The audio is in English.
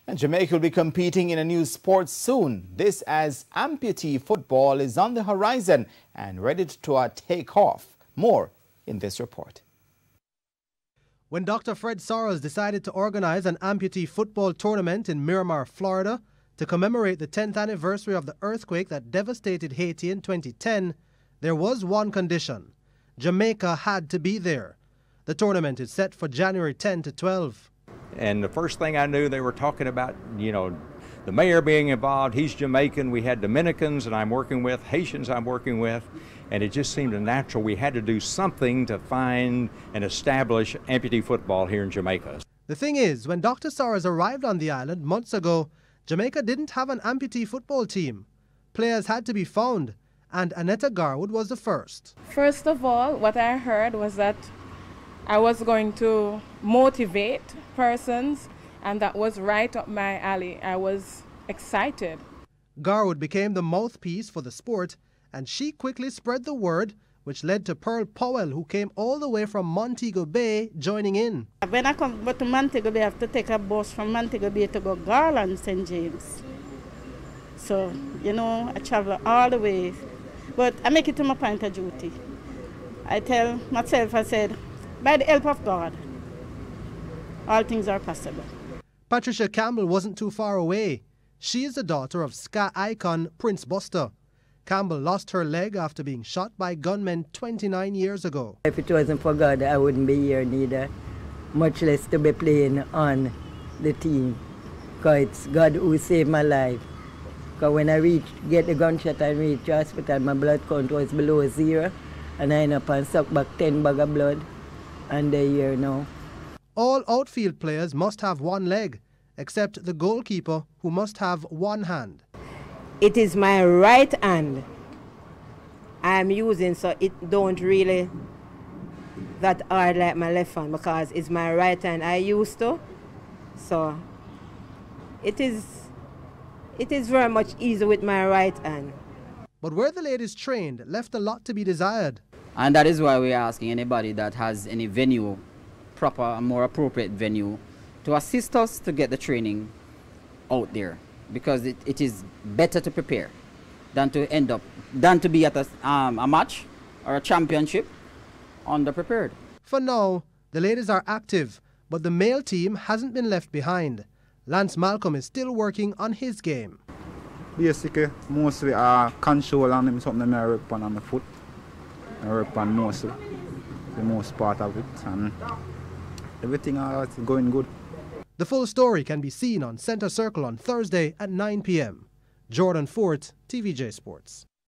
And Jamaica will be competing in a new sport soon. This as amputee football is on the horizon and ready to take off. More in this report. When Dr. Fred Sorrells decided to organize an amputee football tournament in Miramar, Florida, to commemorate the 10th anniversary of the earthquake that devastated Haiti in 2010, there was one condition. Jamaica had to be there. The tournament is set for January 10 to 12. And the first thing I knew, they were talking about, the mayor being involved. He's Jamaican. We had Dominicans that I'm working with, Haitians I'm working with, and it just seemed natural. We had to do something to find and establish amputee football here in Jamaica. The thing is, when Dr. Sorrells arrived on the island months ago, Jamaica didn't have an amputee football team. Players had to be found, and Annetta Garwood was the first. First of all, what I heard was that I was going to motivate persons, and that was right up my alley. I was excited. Garwood became the mouthpiece for the sport, and she quickly spread the word, which led to Pearl Powell, who came all the way from Montego Bay, joining in. When I come to Montego Bay, I have to take a bus from Montego Bay to go Garland, St. James. So, I travel all the way. But I make it to my point of duty. I tell myself, I said, by the help of God, all things are possible. Patricia Campbell wasn't too far away. She is the daughter of ska icon Prince Buster. Campbell lost her leg after being shot by gunmen 29 years ago. If it wasn't for God, I wouldn't be here neither, much less to be playing on the team. Because it's God who saved my life. Because when I get the gunshot and reach the hospital, my blood count was below 0. And I end up and suck back 10 bags of blood. And they're here now. All outfield players must have one leg, except the goalkeeper, who must have one hand. It is my right hand I'm using, so it don't really that hard like my left hand, because it's my right hand I used to. So it is very much easier with my right hand. But where the ladies trained left a lot to be desired. And that is why we're asking anybody that has any venue, proper and more appropriate venue, to assist us to get the training out there. Because it is better to prepare than to be at a match or a championship underprepared. For now, the ladies are active, but the male team hasn't been left behind. Lance Malcolm is still working on his game. Basically, mostly control and something I work on my foot. I work on mostly the most part of it, and everything is going good. The full story can be seen on Center Circle on Thursday at 9 p.m. Jordan Fort, TVJ Sports.